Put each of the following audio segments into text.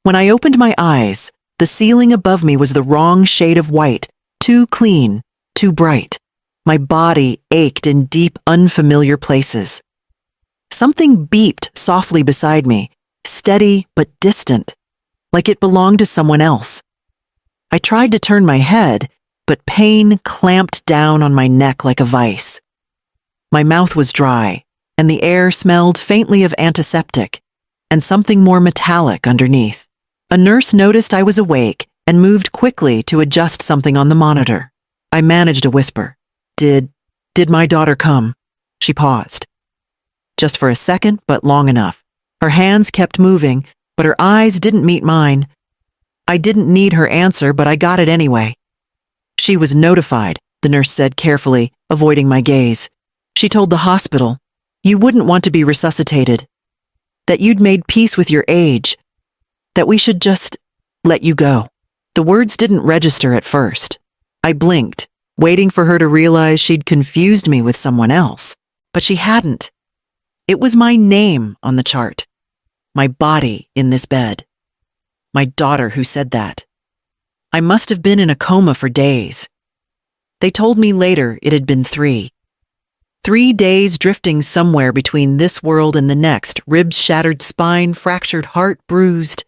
When I opened my eyes, the ceiling above me was the wrong shade of white, too clean, too bright. My body ached in deep, unfamiliar places. Something beeped softly beside me, steady but distant, like it belonged to someone else. I tried to turn my head, but pain clamped down on my neck like a vice. My mouth was dry, and the air smelled faintly of antiseptic, and something more metallic underneath. A nurse noticed I was awake and moved quickly to adjust something on the monitor. I managed a whisper. Did my daughter come?" She paused. Just for a second, but long enough. Her hands kept moving, but her eyes didn't meet mine. I didn't need her answer, but I got it anyway. "She was notified," the nurse said carefully, avoiding my gaze. "She told the hospital, you wouldn't want to be resuscitated, that you'd made peace with your age, that we should just let you go." The words didn't register at first. I blinked, waiting for her to realize she'd confused me with someone else, but she hadn't. It was my name on the chart, my body in this bed, my daughter who said that. I must have been in a coma for days. They told me later it had been 3. 3 days drifting somewhere between this world and the next, ribs shattered, spine fractured, heart bruised.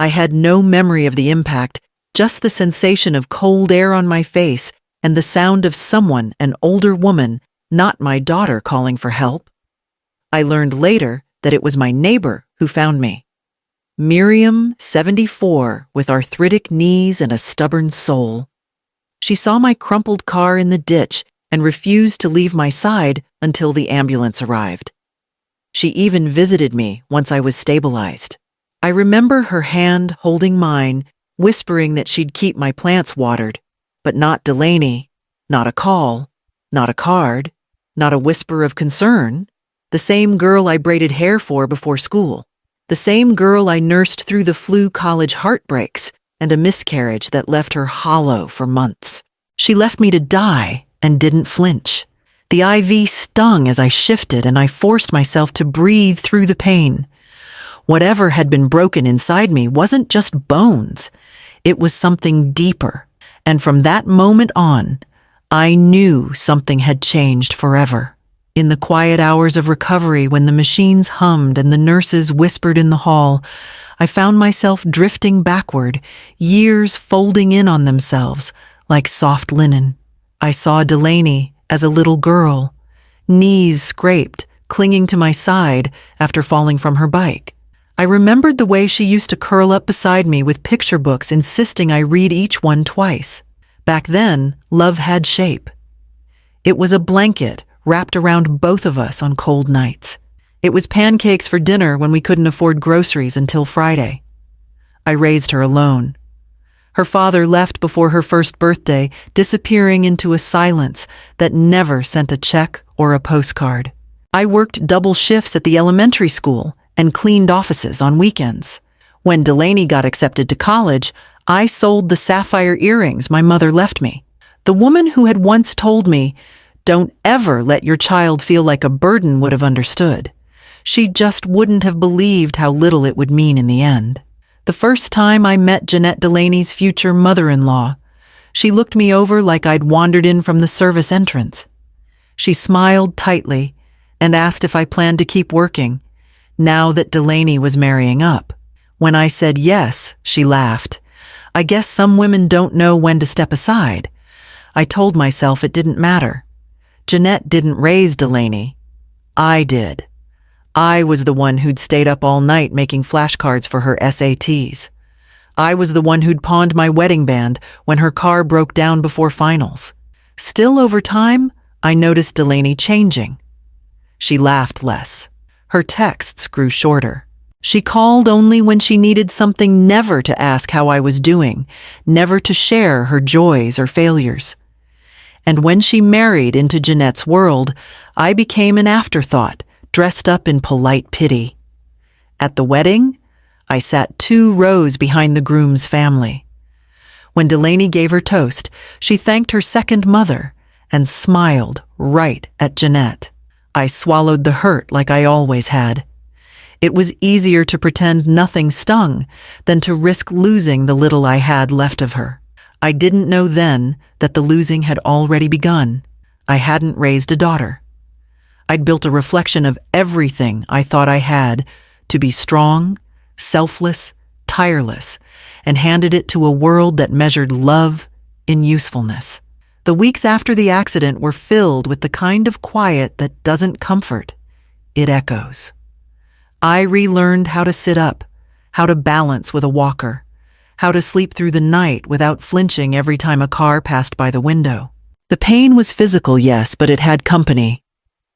I had no memory of the impact, just the sensation of cold air on my face and the sound of someone, an older woman, not my daughter, calling for help. I learned later that it was my neighbor who found me. Miriam, 74, with arthritic knees and a stubborn soul. She saw my crumpled car in the ditch and refused to leave my side until the ambulance arrived. She even visited me once I was stabilized. I remember her hand holding mine, whispering that she'd keep my plants watered, but not Delaney, not a call, not a card, not a whisper of concern. The same girl I braided hair for before school. The same girl I nursed through the flu college heartbreaks and a miscarriage that left her hollow for months. She left me to die and didn't flinch. The IV stung as I shifted, and I forced myself to breathe through the pain. Whatever had been broken inside me wasn't just bones. It was something deeper. And from that moment on, I knew something had changed forever. In the quiet hours of recovery, when the machines hummed and the nurses whispered in the hall, I found myself drifting backward, years folding in on themselves like soft linen. I saw Delaney as a little girl, knees scraped, clinging to my side after falling from her bike. I remembered the way she used to curl up beside me with picture books, insisting I read each one twice. Back then, love had shape. It was a blanket wrapped around both of us on cold nights. It was pancakes for dinner when we couldn't afford groceries until Friday. I raised her alone. Her father left before her first birthday, disappearing into a silence that never sent a check or a postcard. I worked double shifts at the elementary school and cleaned offices on weekends. When Delaney got accepted to college, I sold the sapphire earrings my mother left me. The woman who had once told me, "Don't ever let your child feel like a burden," would have understood. She just wouldn't have believed how little it would mean in the end. The first time I met Jeanette Delaney's future mother-in-law, she looked me over like I'd wandered in from the service entrance. She smiled tightly and asked if I planned to keep working, now that Delaney was marrying up. When I said yes, she laughed. I guess some women don't know when to step aside. I told myself it didn't matter. Jeanette didn't raise Delaney. I did. I was the one who'd stayed up all night making flashcards for her SATs. I was the one who'd pawned my wedding band when her car broke down before finals. Still, over time, I noticed Delaney changing. She laughed less. Her texts grew shorter. She called only when she needed something, never to ask how I was doing, never to share her joys or failures. And when she married into Jeanette's world, I became an afterthought, dressed up in polite pity. At the wedding, I sat 2 rows behind the groom's family. When Delaney gave her toast, she thanked her second mother and smiled right at Jeanette. I swallowed the hurt like I always had. It was easier to pretend nothing stung than to risk losing the little I had left of her. I didn't know then that the losing had already begun. I hadn't raised a daughter. I'd built a reflection of everything I thought I had to be strong, selfless, tireless, and handed it to a world that measured love in usefulness. The weeks after the accident were filled with the kind of quiet that doesn't comfort, it echoes. I relearned how to sit up, how to balance with a walker, how to sleep through the night without flinching every time a car passed by the window. The pain was physical, yes, but it had company.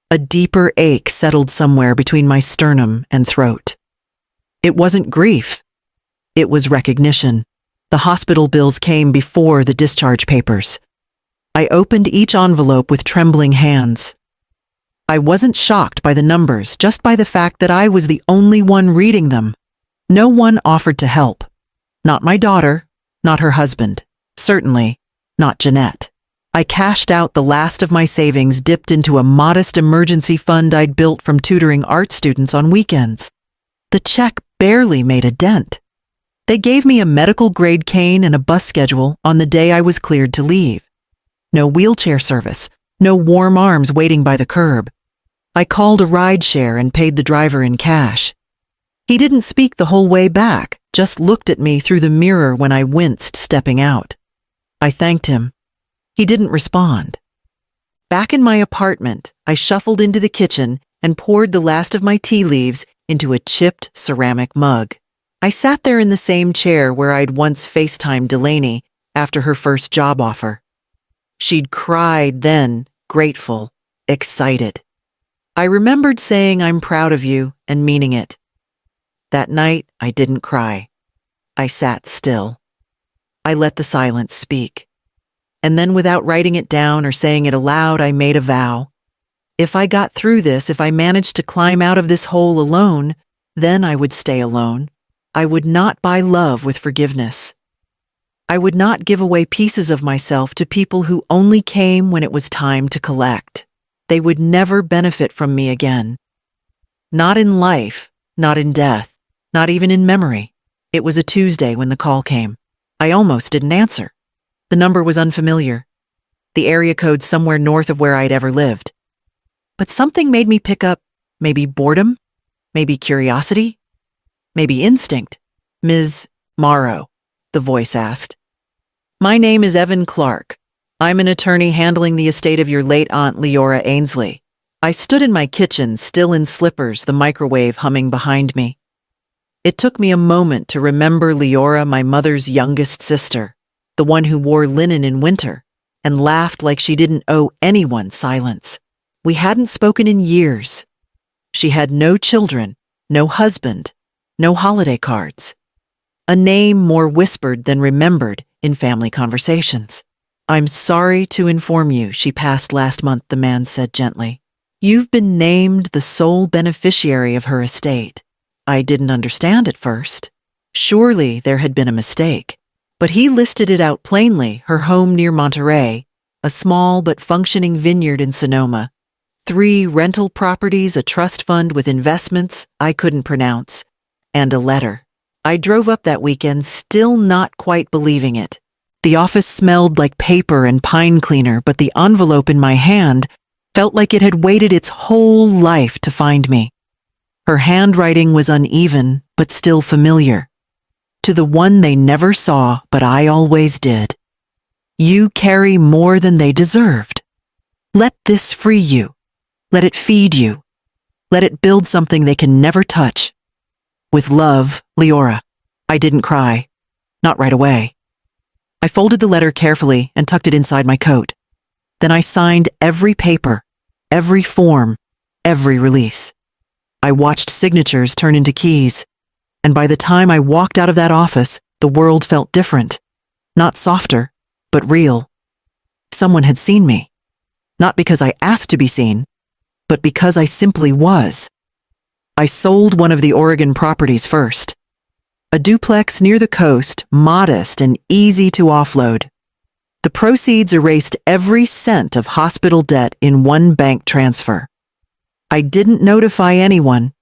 A deeper ache settled somewhere between my sternum and throat. It wasn't grief. It was recognition. The hospital bills came before the discharge papers. I opened each envelope with trembling hands. I wasn't shocked by the numbers, just by the fact that I was the only one reading them. No one offered to help. Not my daughter, not her husband, certainly not Jeanette. I cashed out the last of my savings, dipped into a modest emergency fund I'd built from tutoring art students on weekends. The check barely made a dent. They gave me a medical-grade cane and a bus schedule on the day I was cleared to leave. No wheelchair service, no warm arms waiting by the curb. I called a rideshare and paid the driver in cash. He didn't speak the whole way back, just looked at me through the mirror when I winced stepping out. I thanked him. He didn't respond. Back in my apartment, I shuffled into the kitchen and poured the last of my tea leaves into a chipped ceramic mug. I sat there in the same chair where I'd once FaceTimed Delaney after her first job offer. She'd cried then, grateful, excited. I remembered saying I'm proud of you and meaning it. That night, I didn't cry. I sat still. I let the silence speak. And then, without writing it down or saying it aloud, I made a vow. If I got through this, if I managed to climb out of this hole alone, then I would stay alone. I would not buy love with forgiveness. I would not give away pieces of myself to people who only came when it was time to collect. They would never benefit from me again. Not in life, not in death, not even in memory. It was a Tuesday when the call came. I almost didn't answer. The number was unfamiliar. The area code somewhere north of where I'd ever lived. But something made me pick up, maybe boredom, maybe curiosity, maybe instinct. Ms. Morrow, the voice asked. My name is Evan Clark. I'm an attorney handling the estate of your late aunt Leora Ainsley. I stood in my kitchen, still in slippers, the microwave humming behind me. It took me a moment to remember Leora, my mother's youngest sister, the one who wore linen in winter and laughed like she didn't owe anyone silence. We hadn't spoken in years. She had no children, no husband, no holiday cards. A name more whispered than remembered in family conversations. I'm sorry to inform you, she passed last month, the man said gently. You've been named the sole beneficiary of her estate. I didn't understand at first. Surely there had been a mistake. But he listed it out plainly, her home near Monterey, a small but functioning vineyard in Sonoma, 3 rental properties, a trust fund with investments I couldn't pronounce, and a letter. I drove up that weekend, still not quite believing it. The office smelled like paper and pine cleaner, but the envelope in my hand felt like it had waited its whole life to find me. Her handwriting was uneven, but still familiar. To the one they never saw, but I always did. You carry more than they deserved. Let this free you. Let it feed you. Let it build something they can never touch. With love, Leora. I didn't cry. Not right away. I folded the letter carefully and tucked it inside my coat. Then I signed every paper, every form, every release. I watched signatures turn into keys, and by the time I walked out of that office, the world felt different. Not softer, but real. Someone had seen me. Not because I asked to be seen, but because I simply was. I sold one of the Oregon properties first. A duplex near the coast, modest and easy to offload. The proceeds erased every cent of hospital debt in one bank transfer. I didn't notify anyone.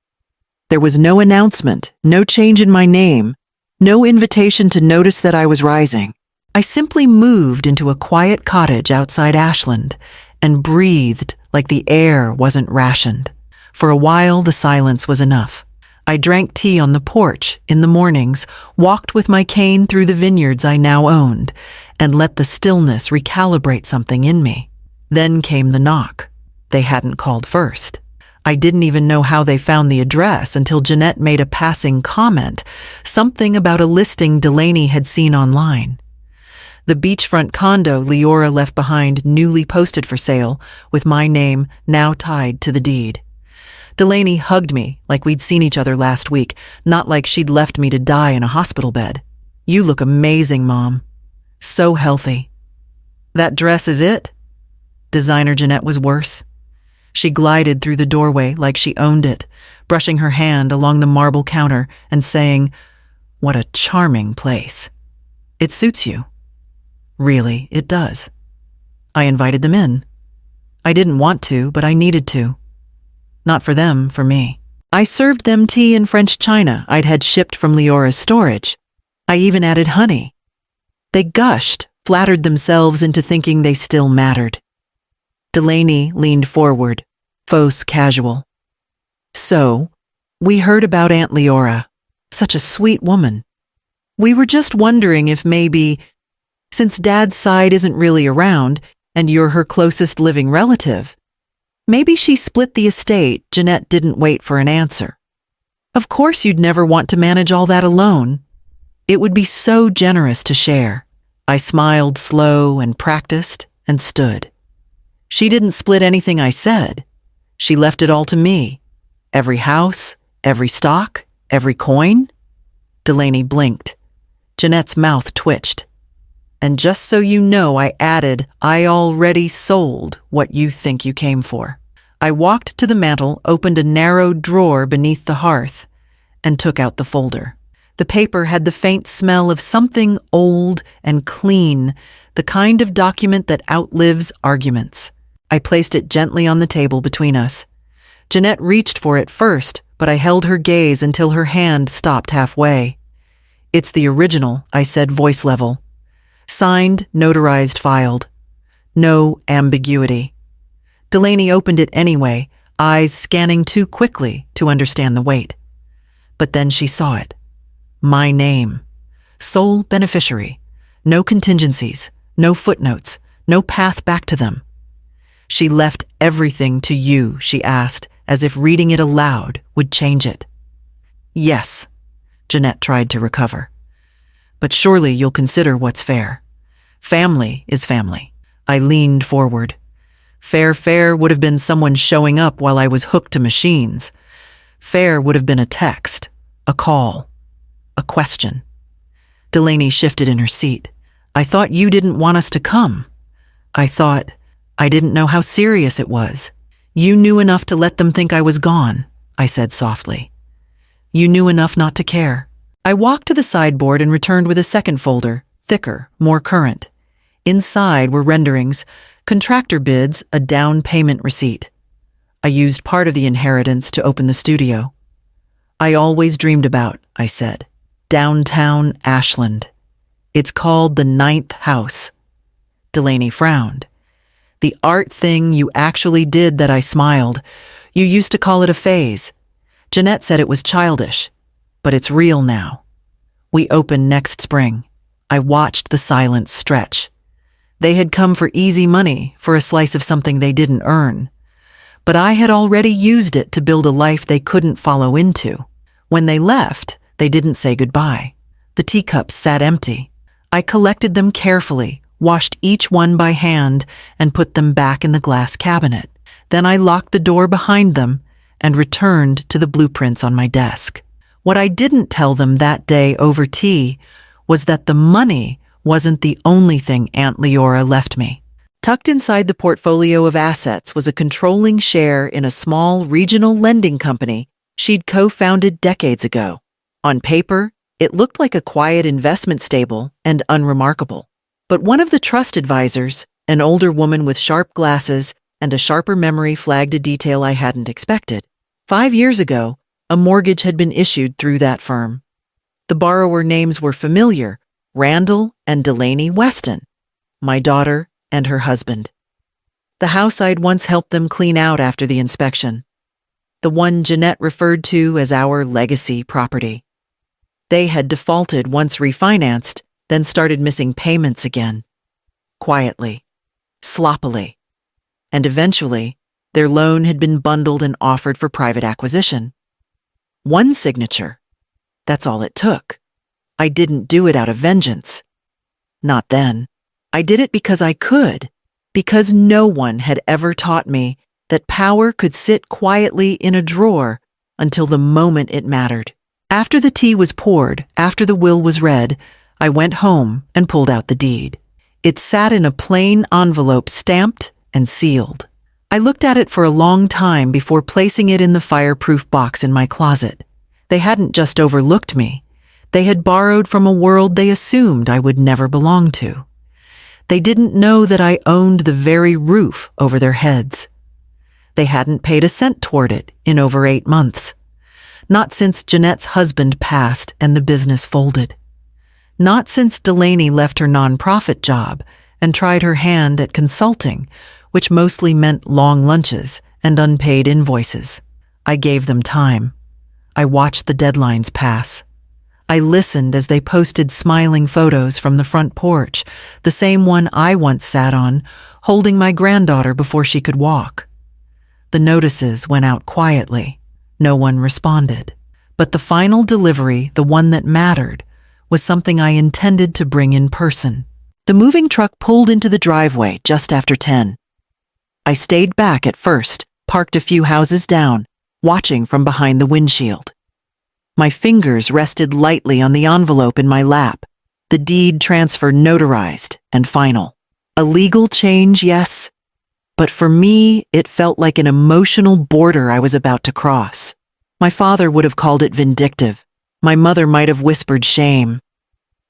There was no announcement, no change in my name, no invitation to notice that I was rising. I simply moved into a quiet cottage outside Ashland and breathed like the air wasn't rationed. For a while, the silence was enough. I drank tea on the porch in the mornings, walked with my cane through the vineyards I now owned, and let the stillness recalibrate something in me. Then came the knock. They hadn't called first. I didn't even know how they found the address until Jeanette made a passing comment, something about a listing Delaney had seen online. The beachfront condo Leora left behind newly posted for sale, with my name now tied to the deed. Delaney hugged me like we'd seen each other last week, not like she'd left me to die in a hospital bed. "You look amazing, Mom. So healthy." "That dress is it?" Designer Jeanette was worse. She glided through the doorway like she owned it, brushing her hand along the marble counter and saying, "What a charming place. It suits you." "Really, it does." I invited them in. I didn't want to, but I needed to. Not for them, for me. I served them tea in French china I'd had shipped from Leora's storage. I even added honey. They gushed, flattered themselves into thinking they still mattered. Delaney leaned forward, fausse casual. "So, we heard about Aunt Leora. Such a sweet woman. We were just wondering if maybe, since Dad's side isn't really around and you're her closest living relative, maybe she split the estate." Jeanette didn't wait for an answer. "Of course you'd never want to manage all that alone. It would be so generous to share." I smiled slow and practiced and stood. "She didn't split anything I said. She left it all to me. Every house, every stock, every coin." Delaney blinked. Jeanette's mouth twitched. "And just so you know," I added, "I already sold what you think you came for." I walked to the mantel, opened a narrow drawer beneath the hearth, and took out the folder. The paper had the faint smell of something old and clean, the kind of document that outlives arguments. I placed it gently on the table between us. Jeanette reached for it first, but I held her gaze until her hand stopped halfway. "It's the original," I said, voice level. "Signed, notarized, filed. No ambiguity." Delaney opened it anyway, eyes scanning too quickly to understand the weight. But then she saw it. My name. Sole beneficiary. No contingencies, no footnotes, no path back to them. "She left everything to you," she asked, as if reading it aloud would change it. "Yes." Jeanette tried to recover. "But surely you'll consider what's fair. Family is family." I leaned forward. Fair would have been someone showing up while I was hooked to machines. Fair would have been a text, a call, a question. Delaney shifted in her seat. "I thought you didn't want us to come." I didn't know how serious it was. "You knew enough to let them think I was gone," I said softly. "You knew enough not to care." I walked to the sideboard and returned with a second folder, thicker, more current. Inside were renderings, contractor bids, a down payment receipt. I used part of the inheritance to open the studio. "I always dreamed about," I said. "Downtown Ashland. It's called the 9th house." Delaney frowned. "The art thing you actually did that," I smiled. "You used to call it a phase. Jeanette said it was childish, but it's real now. We open next spring." I watched the silence stretch. They had come for easy money, for a slice of something they didn't earn. But I had already used it to build a life they couldn't follow into. When they left, they didn't say goodbye. The teacups sat empty. I collected them carefully, washed each one by hand, and put them back in the glass cabinet. Then I locked the door behind them and returned to the blueprints on my desk. What I didn't tell them that day over tea was that the money wasn't the only thing Aunt Leora left me. Tucked inside the portfolio of assets was a controlling share in a small regional lending company she'd co-founded decades ago. On paper, it looked like a quiet investment stable and unremarkable. But one of the trust advisors, an older woman with sharp glasses and a sharper memory, flagged a detail I hadn't expected. 5 years ago, A mortgage had been issued through that firm. The borrower names were familiar: Randall and Delaney Weston, my daughter and her husband. The house I'd once helped them clean out after the inspection. The one Jeanette referred to as our legacy property. They had defaulted once refinanced, then started missing payments again. Quietly, sloppily. And eventually, their loan had been bundled and offered for private acquisition. One signature. That's all it took. I didn't do it out of vengeance. Not then. I did it because I could, because no one had ever taught me that power could sit quietly in a drawer until the moment it mattered. After the tea was poured, after the will was read, I went home and pulled out the deed. It sat in a plain envelope, stamped and sealed. I looked at it for a long time before placing it in the fireproof box in my closet. They hadn't just overlooked me. They had borrowed from a world they assumed I would never belong to. They didn't know that I owned the very roof over their heads. They hadn't paid a cent toward it in over 8 months. Not since Jeanette's husband passed and the business folded. Not since Delaney left her nonprofit job and tried her hand at consulting, which mostly meant long lunches and unpaid invoices. I gave them time. I watched the deadlines pass. I listened as they posted smiling photos from the front porch, the same one I once sat on, holding my granddaughter before she could walk. The notices went out quietly. No one responded. But the final delivery, the one that mattered, was something I intended to bring in person. The moving truck pulled into the driveway just after 10. I stayed back at first, parked a few houses down, watching from behind the windshield. My fingers rested lightly on the envelope in my lap, the deed transfer notarized and final. A legal change, yes, but for me, it felt like an emotional border I was about to cross. My father would have called it vindictive. My mother might have whispered shame.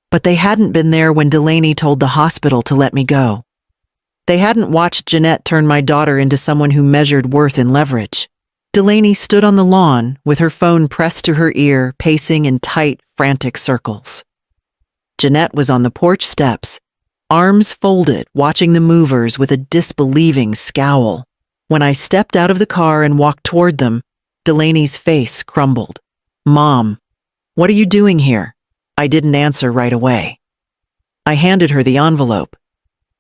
But they hadn't been there when Delaney told the hospital to let me go. They hadn't watched Jeanette turn my daughter into someone who measured worth in leverage. Delaney stood on the lawn with her phone pressed to her ear, pacing in tight, frantic circles. Jeanette was on the porch steps, arms folded, watching the movers with a disbelieving scowl. When I stepped out of the car and walked toward them, Delaney's face crumbled. "Mom, what are you doing here?" I didn't answer right away. I handed her the envelope.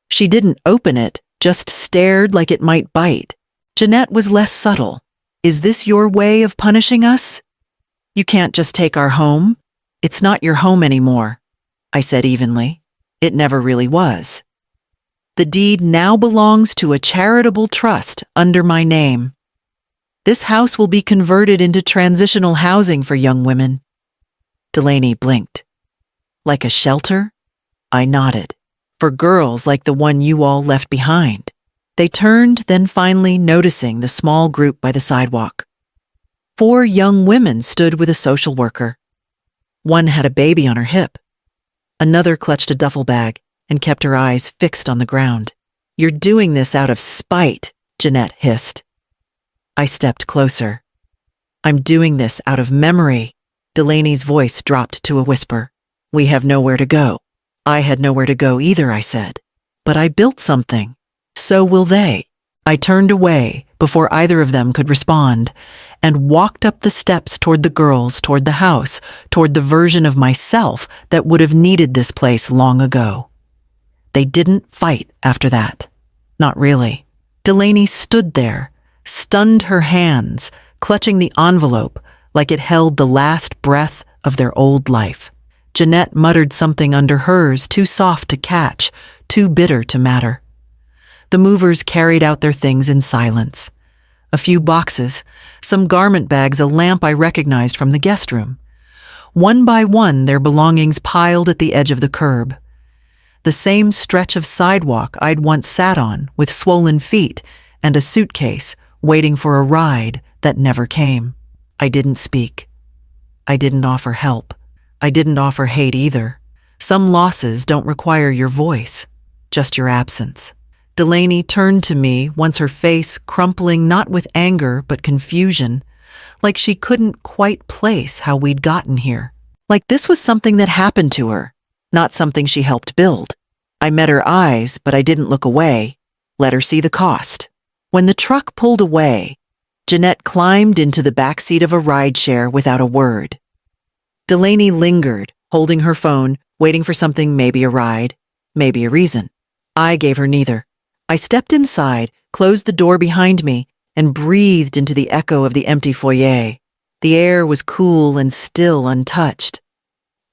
She didn't open it, just stared like it might bite. Jeanette was less subtle. "Is this your way of punishing us? You can't just take our home. It's not your home anymore," I said evenly. It never really was. The deed now belongs to a charitable trust under my name. This house will be converted into transitional housing for young women. Delaney blinked. "Like a shelter?" I nodded. "For girls like the one you all left behind." They turned, then finally noticing the small group by the sidewalk. 4 young women stood with a social worker. One had a baby on her hip. Another clutched a duffel bag and kept her eyes fixed on the ground. "You're doing this out of spite," Jeanette hissed. I stepped closer. "I'm doing this out of memory." Delaney's voice dropped to a whisper. "We have nowhere to go." "I had nowhere to go either," I said. "But I built something. So will they." I turned away before either of them could respond and walked up the steps toward the girls, toward the house, toward the version of myself that would have needed this place long ago. They didn't fight after that. Not really. Delaney stood there, stunned her hands, clutching the envelope like it held the last breath of their old life. Jeanette muttered something under hers, too soft to catch, too bitter to matter. The movers carried out their things in silence. A few boxes, some garment bags, a lamp I recognized from the guest room. One by one, their belongings piled at the edge of the curb. The same stretch of sidewalk I'd once sat on with swollen feet and a suitcase waiting for a ride that never came. I didn't speak. I didn't offer help. I didn't offer hate either. Some losses don't require your voice, just your absence. Delaney turned to me, once her face crumpling not with anger but confusion, like she couldn't quite place how we'd gotten here. Like this was something that happened to her, not something she helped build. I met her eyes, but I didn't look away, let her see the cost. When the truck pulled away, Jeanette climbed into the backseat of a rideshare without a word. Delaney lingered, holding her phone, waiting for something, maybe a ride, maybe a reason. I gave her neither. I stepped inside, closed the door behind me, and breathed into the echo of the empty foyer. The air was cool and still untouched.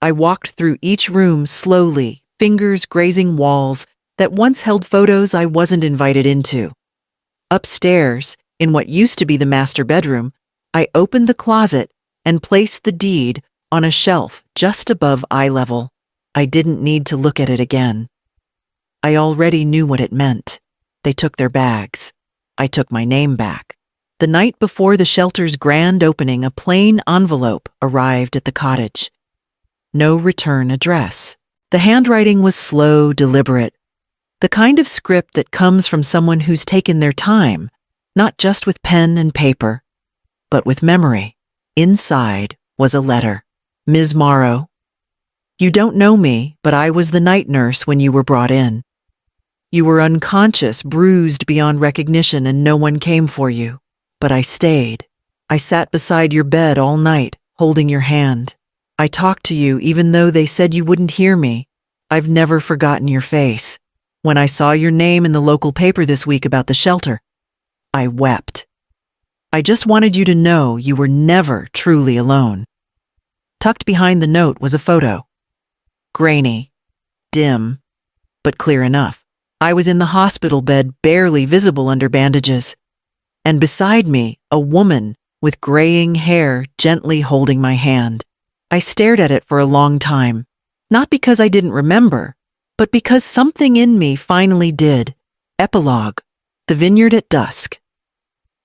I walked through each room slowly, fingers grazing walls that once held photos I wasn't invited into. Upstairs, in what used to be the master bedroom, I opened the closet and placed the deed on a shelf just above eye level. I didn't need to look at it again. I already knew what it meant. They took their bags. I took my name back. The night before the shelter's grand opening, a plain envelope arrived at the cottage. No return address. The handwriting was slow, deliberate. The kind of script that comes from someone who's taken their time, not just with pen and paper, but with memory. Inside was a letter. Ms. Morrow, you don't know me, but I was the night nurse when you were brought in. You were unconscious, bruised beyond recognition, and no one came for you. But I stayed. I sat beside your bed all night, holding your hand. I talked to you even though they said you wouldn't hear me. I've never forgotten your face. When I saw your name in the local paper this week about the shelter, I wept. I just wanted you to know you were never truly alone. Tucked behind the note was a photo. Grainy, dim, but clear enough. I was in the hospital bed, barely visible under bandages. And beside me, a woman with graying hair gently holding my hand. I stared at it for a long time, not because I didn't remember, but because something in me finally did. Epilogue, the vineyard at dusk.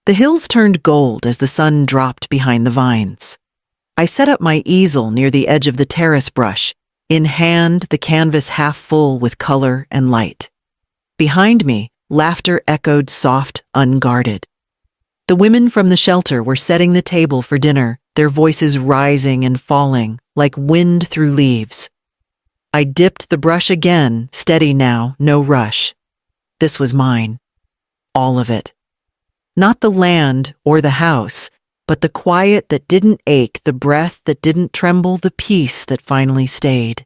The hills turned gold as the sun dropped behind the vines. I set up my easel near the edge of the terrace brush, in hand the canvas half full with color and light. Behind me, laughter echoed soft, unguarded. The women from the shelter were setting the table for dinner, their voices rising and falling like wind through leaves. I dipped the brush again, steady now, no rush. This was mine. All of it. Not the land or the house, but the quiet that didn't ache, the breath that didn't tremble, the peace that finally stayed.